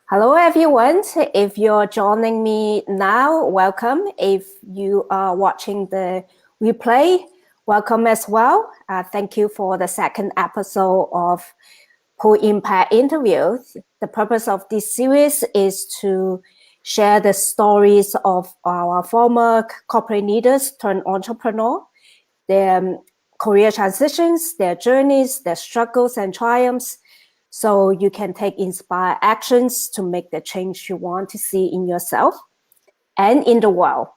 Hello, everyone. If you're joining me now, welcome. If you are watching the replay, welcome as well. Thank you for the second episode of Full Impact Interviews. The purpose of this series is to share the stories of our former corporate leaders turned entrepreneur, their career transitions, their journeys, their struggles and triumphs, so you can take inspired actions to make the change you want to see in yourself and in the world.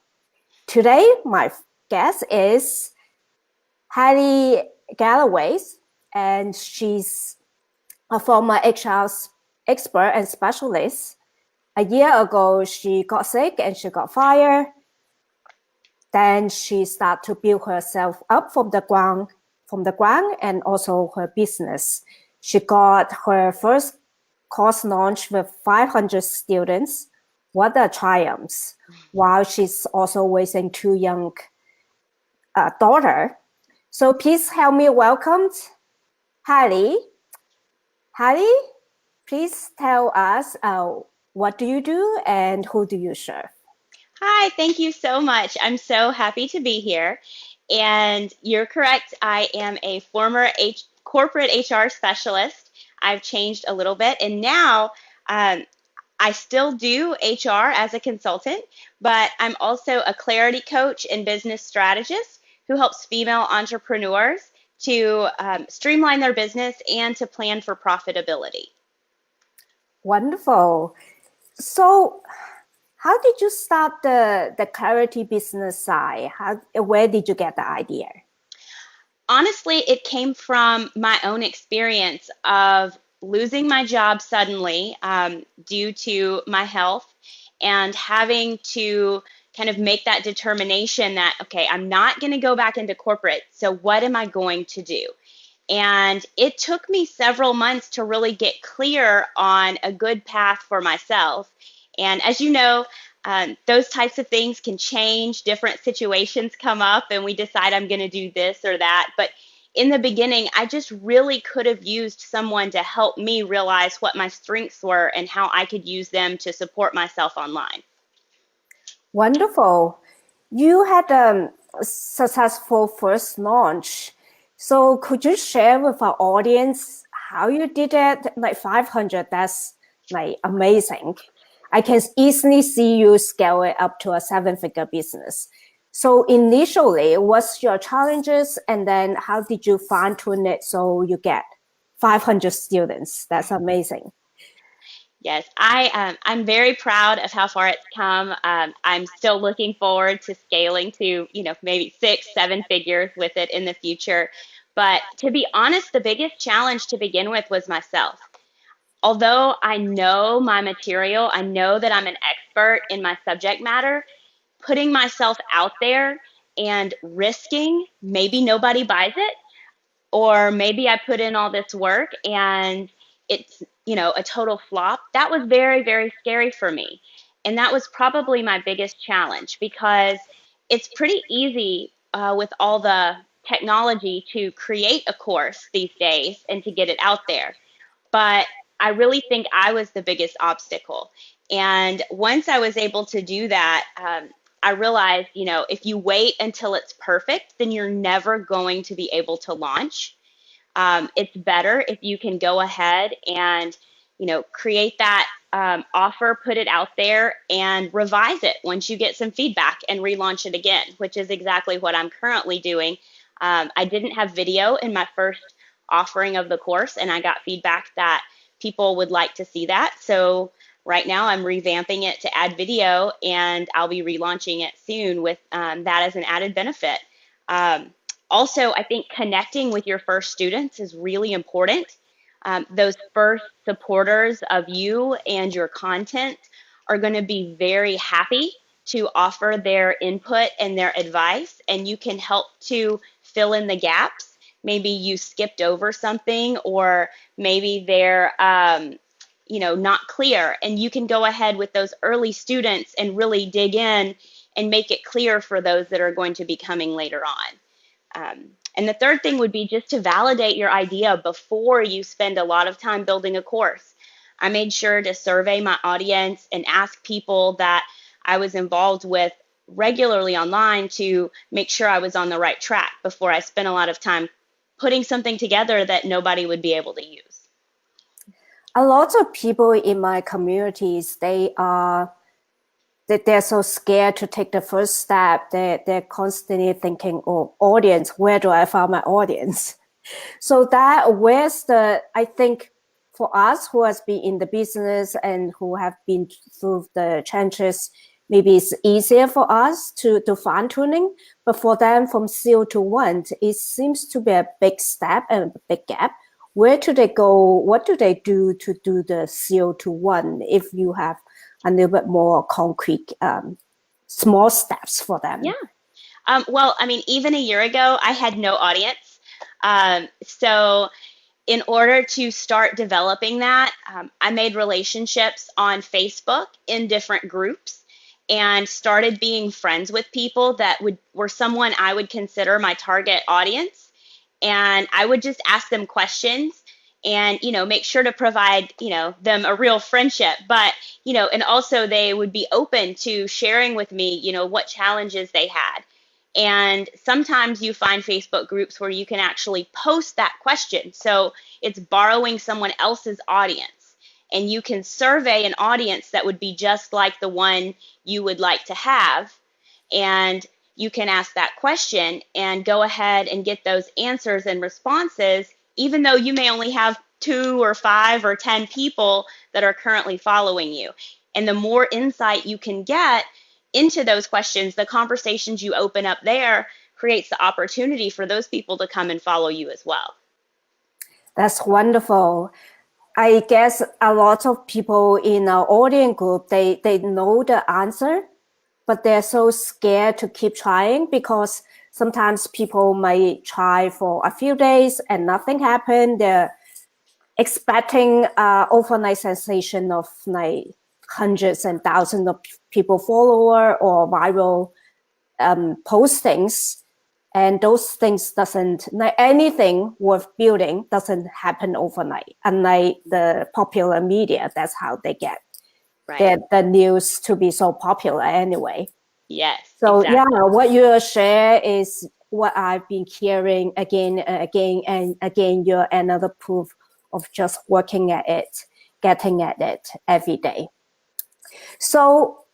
Today, my guest is Haylee Galloway, and she's a former HR expert and specialist. A year ago, she got sick and she got fired. Then she started to build herself up from the ground and also her business. She got her first course launch with 500 students. What a triumph! While she's also raising two young daughters. So please help me welcome Haylee. Haylee, please tell us what do you do and who do you serve? Hi, thank you so much. I'm so happy to be here. And you're correct, I am a former corporate HR specialist. I've changed a little bit, and now I still do HR as a consultant, but I'm also a clarity coach and business strategist who helps female entrepreneurs to streamline their business and to plan for profitability. Wonderful. So how did you start the clarity business side? Where did you get the idea? Honestly, it came from my own experience of losing my job suddenly due to my health and having to kind of make that determination that, okay, I'm not going to go back into corporate. So, what am I going to do? And it took me several months to really get clear on a good path for myself. And as you know, those types of things can change. Different situations come up, and we decide I'm going to do this or that. But in the beginning, I just really could have used someone to help me realize what my strengths were and how I could use them to support myself online. Wonderful. You had a successful first launch. So could you share with our audience how you did it? Like 500, that's like amazing. I can easily see you scale it up to a seven-figure business. So initially, what's your challenges, and then how did you fine tune it so you get 500 students? That's amazing. Yes, I'm very proud of how far it's come. I'm still looking forward to scaling to, maybe six, seven figures with it in the future. But to be honest, the biggest challenge to begin with was myself. Although I know my material, I know that I'm an expert in my subject matter, putting myself out there and risking maybe nobody buys it, or maybe I put in all this work and it's, a total flop. That was very, very scary for me. And that was probably my biggest challenge because it's pretty easy with all the technology to create a course these days and to get it out there. But I really think I was the biggest obstacle. And once I was able to do that, I realized, if you wait until it's perfect, then you're never going to be able to launch. It's better if you can go ahead and, create that offer, put it out there, and revise it once you get some feedback and relaunch it again, which is exactly what I'm currently doing. I didn't have video in my first offering of the course, and I got feedback that people would like to see that. So right now I'm revamping it to add video, and I'll be relaunching it soon with that as an added benefit. Also, I think connecting with your first students is really important. Those first supporters of you and your content are going to be very happy to offer their input and their advice, and you can help to fill in the gaps. Maybe you skipped over something, or maybe they're not clear, and you can go ahead with those early students and really dig in and make it clear for those that are going to be coming later on. And the third thing would be just to validate your idea before you spend a lot of time building a course. I made sure to survey my audience and ask people that I was involved with regularly online to make sure I was on the right track before I spent a lot of time putting something together that nobody would be able to use. A lot of people in my communities, they're so scared to take the first step. They're constantly thinking, oh, audience, where do I find my audience? So I think for us who has been in the business and who have been through the changes, maybe it's easier for us to fine tuning, but for them from 0 to 1, it seems to be a big step and a big gap. Where do they go? What do they do to do the 0 to 1 if you have a little bit more concrete, small steps for them? Yeah. Well, I mean, even a year ago, I had no audience. So in order to start developing that, I made relationships on Facebook in different groups and started being friends with people that were someone I would consider my target audience. And I would just ask them questions and, make sure to provide, them a real friendship. But, and also they would be open to sharing with me, what challenges they had. And sometimes you find Facebook groups where you can actually post that question. So it's borrowing someone else's audience. And you can survey an audience that would be just like the one you would like to have. And you can ask that question and go ahead and get those answers and responses, even though you may only have 2 or 5 or 10 people that are currently following you. And the more insight you can get into those questions, the conversations you open up there creates the opportunity for those people to come and follow you as well. That's wonderful. I guess a lot of people in our audience group, they know the answer, but they're so scared to keep trying because sometimes people might try for a few days and nothing happened. They're expecting overnight sensation of like hundreds and thousands of people follower or viral postings. And those things doesn't, like anything worth building doesn't happen overnight. Unlike the popular media, that's how they get the news to be so popular anyway. Yes. So exactly. Yeah, what you share is what I've been hearing again and again and again. You're another proof of just working at it, getting at it every day. So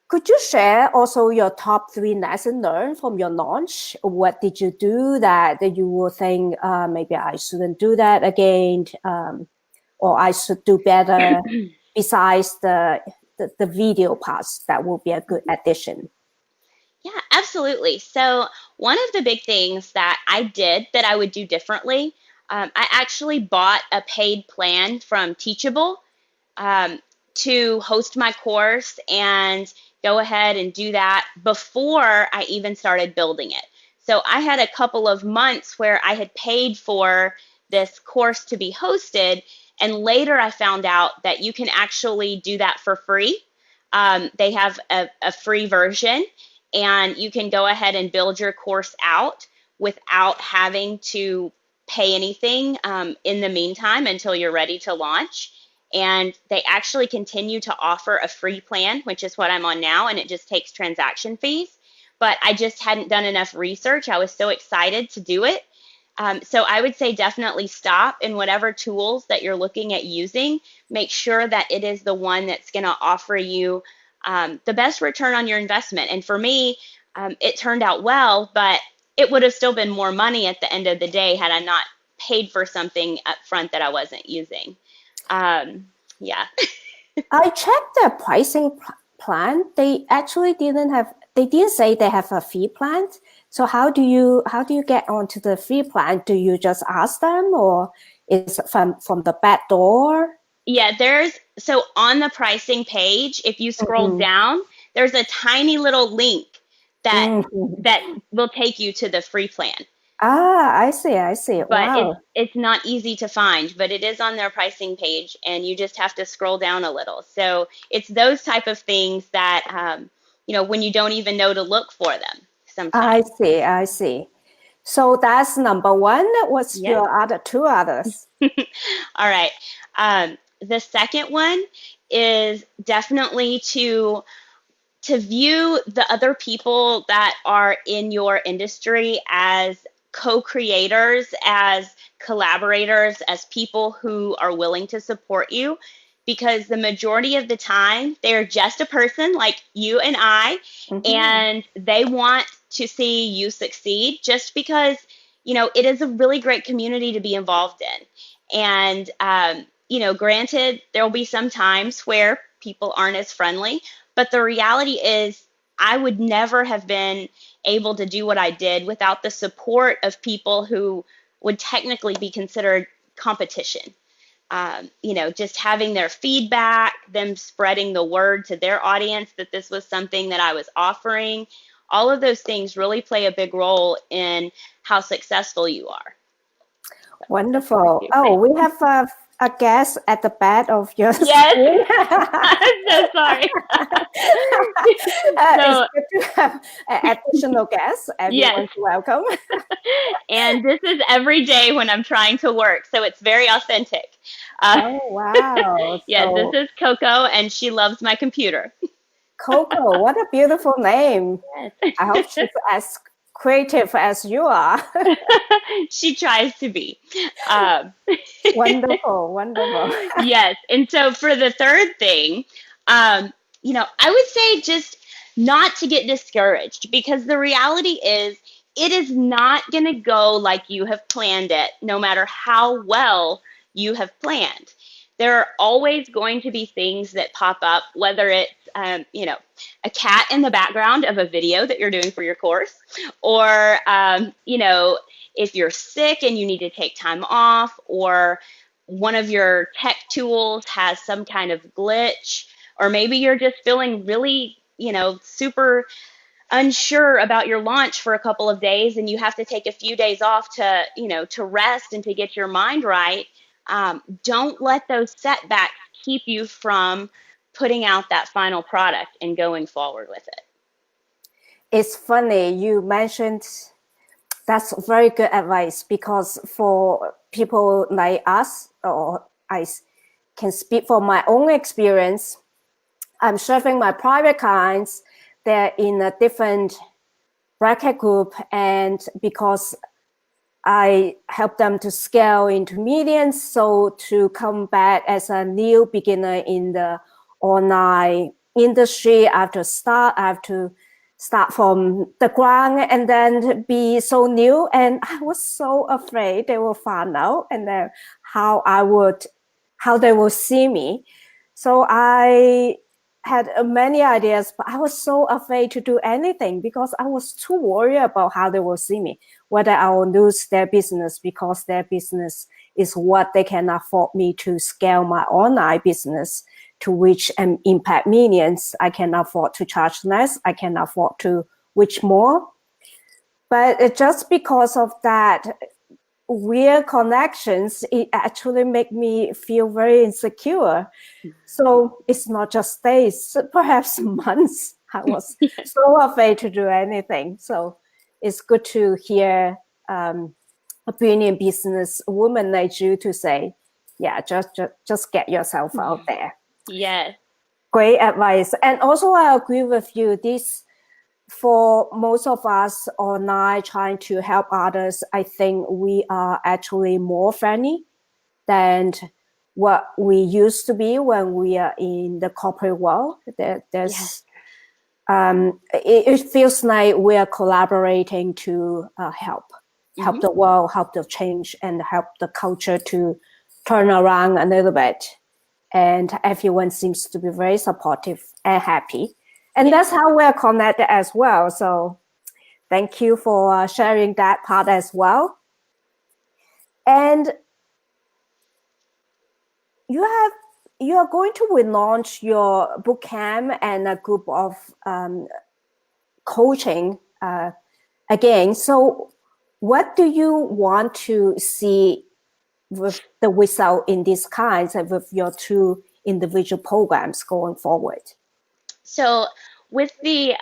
could you share also your top 3 lessons learned from your launch? What did you do that you will think, maybe I shouldn't do that again, or I should do better besides the video parts that will be a good addition? Yeah, absolutely. So one of the big things that I did that I would do differently, I actually bought a paid plan from Teachable to host my course and go ahead and do that before I even started building it. So I had a couple of months where I had paid for this course to be hosted, and later I found out that you can actually do that for free. They have a free version, and you can go ahead and build your course out without having to pay anything in the meantime until you're ready to launch. And they actually continue to offer a free plan, which is what I'm on now, and it just takes transaction fees. But I just hadn't done enough research. I was so excited to do it. So I would say definitely stop in whatever tools that you're looking at using. Make sure that it is the one that's going to offer you the best return on your investment. And for me, it turned out well, but it would have still been more money at the end of the day had I not paid for something up front that I wasn't using. Yeah. I checked the pricing plan. They actually they didn't say they have a fee plan. So how do you get onto the free plan? Do you just ask them, or is it from the back door? Yeah, so on the pricing page, if you scroll down, there's a tiny little link that will take you to the free plan. I see. But Wow. it's not easy to find, but it is on their pricing page, and you just have to scroll down a little. So it's those type of things that when you don't even know to look for them sometimes. I see. So that's number one. What's Yes. your other two others? All right. The second one is definitely to view the other people that are in your industry as co-creators, as collaborators, as people who are willing to support you. Because the majority of the time, they're just a person like you and I, Mm-hmm. and they want to see you succeed just because, it is a really great community to be involved in. And, granted, there will be some times where people aren't as friendly, but the reality is, I would never have been able to do what I did without the support of people who would technically be considered competition. Just having their feedback, them spreading the word to their audience that this was something that I was offering, all of those things really play a big role in how successful you are. That's my Wonderful. two Oh, things. we have a guest at the back of your Yes, screen. I'm so sorry. It's So, good to have additional guests. yes, Everyone's welcome. and this is every day when I'm trying to work, so it's very authentic. Uh, Oh, wow. yes, this So, is Coco, and she loves my computer. Coco, what a beautiful name. Yes. I hope she's as creative as you are. She tries to be. Um, Wonderful, wonderful. yes. And so for the third thing, I would say just not to get discouraged because the reality is it is not going to go like you have planned it, no matter how well you have planned. There are always going to be things that pop up, whether it's, a cat in the background of a video that you're doing for your course, or, if you're sick and you need to take time off, or one of your tech tools has some kind of glitch, or maybe you're just feeling really, super unsure about your launch for a couple of days and you have to take a few days off to rest and to get your mind right. Don't let those setbacks keep you from putting out that final product and going forward with it. It's funny you mentioned that's very good advice because for people like us, or I can speak from my own experience, I'm serving my private clients. They're in a different bracket group, and because I help them to scale into millions, so to come back as a new beginner in the online industry, I have to start from the ground and then be so new. And I was so afraid they will find out and then how they will see me. So I had many ideas, but I was so afraid to do anything because I was too worried about how they will see me, whether I will lose their business because their business is what they can afford me to scale my online business to reach and impact millions. I can afford to charge less. I can afford to reach more. But just because of that weird connections, it actually make me feel very insecure. So it's not just days, perhaps months. I was so afraid to do anything. So it's good to hear a brilliant business woman like you to say, yeah, just get yourself out there. Yes. Great advice. And also I agree with you. This, for most of us online trying to help others, I think we are actually more friendly than what we used to be when we are in the corporate world. Yes. It feels like we are collaborating to help Mm-hmm. the world, help the change, and help the culture to turn around a little bit. And everyone seems to be very supportive and happy. And Yes. that's how we're connected as well. So thank you for sharing that part as well. And you are going to relaunch your boot camp and a group of coaching again. So what do you want to see with the result in these kinds and with your two individual programs going forward? So with the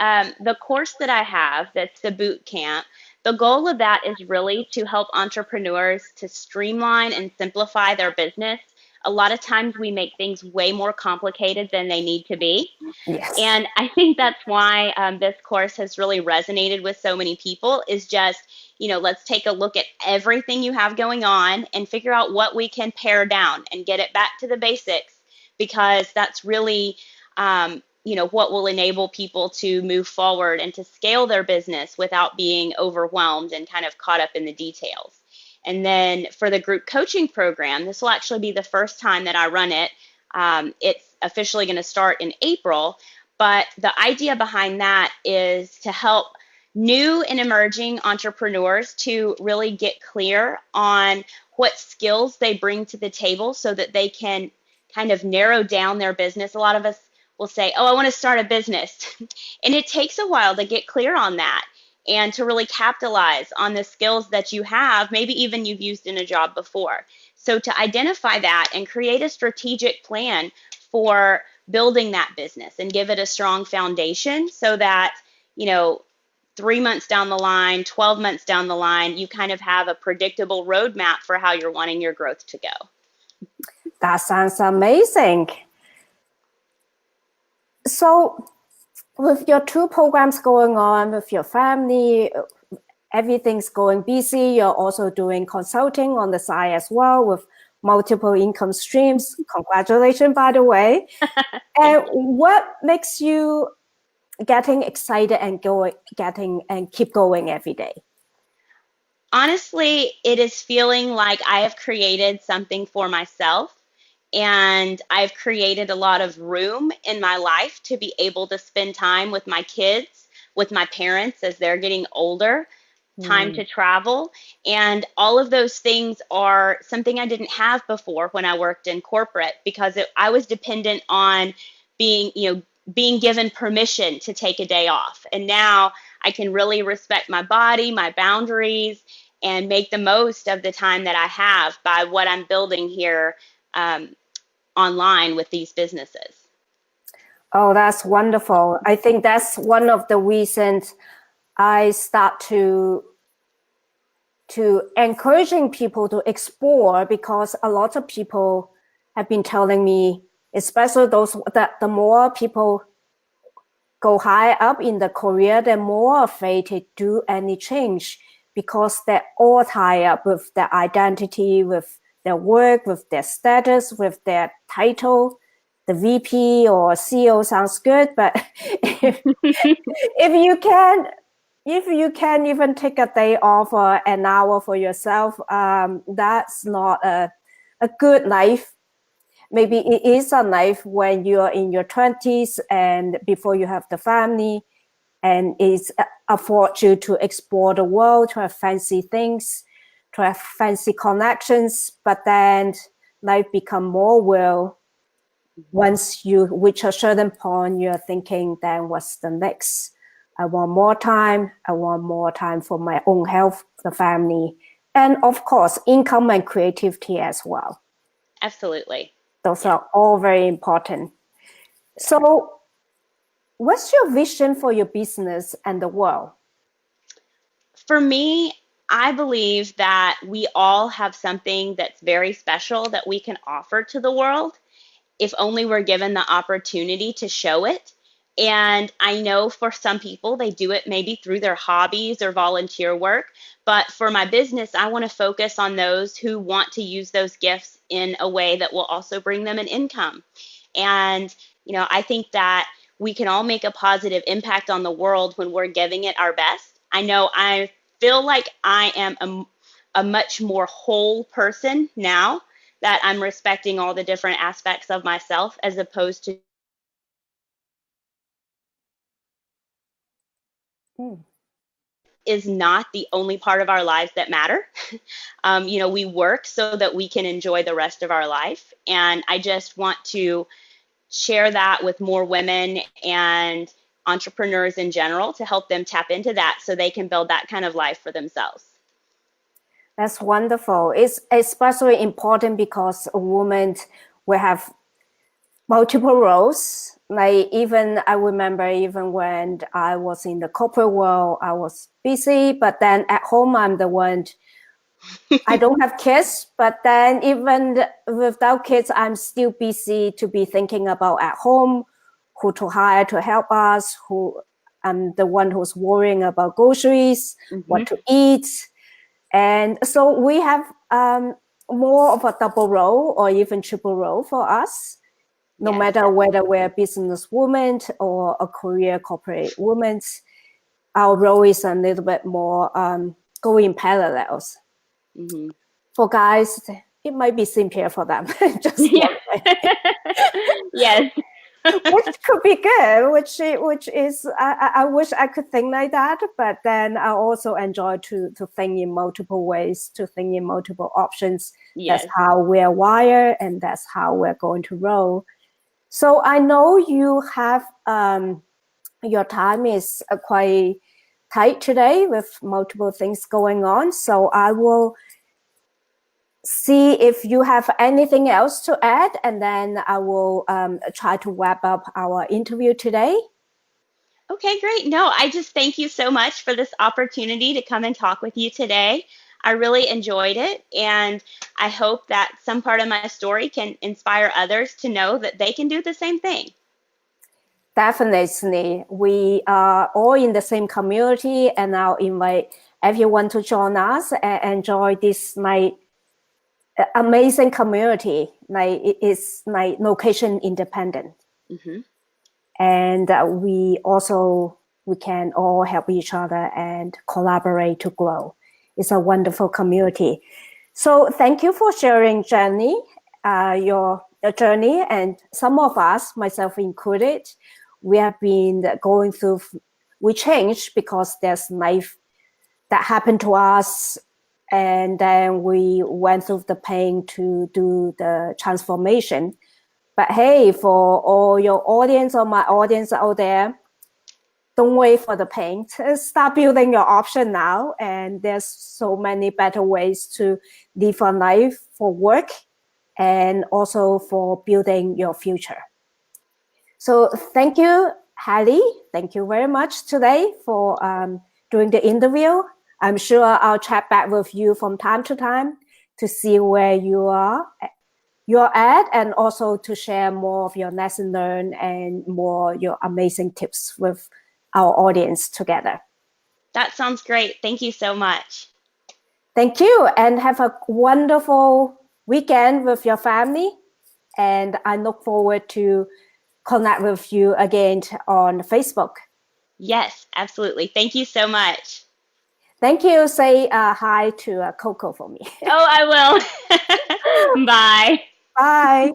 course that I have, that's the boot camp, The goal of that is really to help entrepreneurs to streamline and simplify their business. A lot of times we make things way more complicated than they need to be. Yes. And I think that's why this course has really resonated with so many people is just, let's take a look at everything you have going on and figure out what we can pare down and get it back to the basics, because that's really, what will enable people to move forward and to scale their business without being overwhelmed and kind of caught up in the details. And then for the group coaching program, this will actually be the first time that I run it. It's officially going to start in April. But the idea behind that is to help new and emerging entrepreneurs to really get clear on what skills they bring to the table so that they can kind of narrow down their business. A lot of us will say, oh, I want to start a business. And it takes a while to get clear on that and to really capitalize on the skills that you have, maybe even you've used in a job before. So to identify that and create a strategic plan for building that business and give it a strong foundation so that, 3 months down the line, 12 months down the line, you kind of have a predictable roadmap for how you're wanting your growth to go. That sounds amazing. So with your two programs going on, with your family, everything's going busy. You're also doing consulting on the side as well with multiple income streams. Congratulations, by the way. And what makes you getting excited and keep going every day? Honestly, it is feeling like I have created something for myself, and I've created a lot of room in my life to be able to spend time with my kids, with my parents as they're getting older, time to travel. And all of those things are something I didn't have before when I worked in corporate, because I was dependent on being given permission to take a day off. And now I can really respect my body, my boundaries, and make the most of the time that I have by what I'm building here online with these businesses. Oh, that's wonderful. I think that's one of the reasons I start to encouraging people to explore, because a lot of people have been telling me, especially those that the more people go high up in the career, they're more afraid to do any change because they're all tied up with their identity, with their work, with their status, with their title. The VP or CEO sounds good, but if you can even take a day off or an hour for yourself, that's not a good life. Maybe it is a life when you're in your 20s and before you have the family, and it's afford you to explore the world, to have fancy things, to have fancy connections, but then life become more real. Once you reach a certain point, you're thinking, then what's the next? I want more time. I want more time for my own health, the family, and of course, income and creativity as well. Absolutely. Those are all very important. So what's your vision for your business and the world? For me, I believe that we all have something that's very special that we can offer to the world if only we're given the opportunity to show it. And I know for some people, they do it maybe through their hobbies or volunteer work. But for my business, I want to focus on those who want to use those gifts in a way that will also bring them an income. And, I think that we can all make a positive impact on the world when we're giving it our best. I know I feel like I am a much more whole person now that I'm respecting all the different aspects of myself, as opposed to is not the only part of our lives that matter. We work so that we can enjoy the rest of our life. And I just want to share that with more women and entrepreneurs in general to help them tap into that so they can build that kind of life for themselves. That's wonderful. It's especially important because a woman will have multiple roles. Like even I remember even when I was in the corporate world, I was busy, but then at home I'm the one. I don't have kids, but then even without kids, I'm still busy to be thinking about at home, who to hire to help us, who I'm the one who's worrying about groceries, what to eat. And so we have more of a double role or even triple role for us, no Yes. matter whether we're a business woman or a career corporate woman. Our role is a little bit more going in parallels. Mm-hmm. For guys, it might be simpler for them. Just Yeah. one way. Yes. Which could be good, which is I wish I could think like that, but then I also enjoy to think in multiple ways, to think in multiple options. That's Yes. how we're wired, and that's how we're going to roll. So I know you have your time is quite tight today with multiple things going on. So I will see if you have anything else to add, and then I will try to wrap up our interview today. Okay, great. No, I just thank you so much for this opportunity to come and talk with you today. I really enjoyed it, and I hope that some part of my story can inspire others to know that they can do the same thing. Definitely, we are all in the same community, and I'll invite everyone to join us and enjoy this like amazing community. Like it is like location independent. Hmm. And we can all help each other and collaborate to grow. It's a wonderful community. So thank you for sharing, Jenny, your journey. And some of us, myself included, we have been going through, we changed because there's life that happened to us. And then we went through the pain to do the transformation. But hey, for all your audience or my audience out there, don't wait for the pain. Start building your option now. And there's so many better ways to live a life for work and also for building your future. So thank you, Haylee. Thank you very much today for doing the interview. I'm sure I'll chat back with you from time to time to see where you're at, and also to share more of your lesson learned and more your amazing tips with our audience together. That sounds great. Thank you so much. Thank you, and have a wonderful weekend with your family. And I look forward to connect with you again on Facebook. Yes, absolutely. Thank you so much. Thank you. Say hi to Coco for me. Oh, I will. Bye. Bye.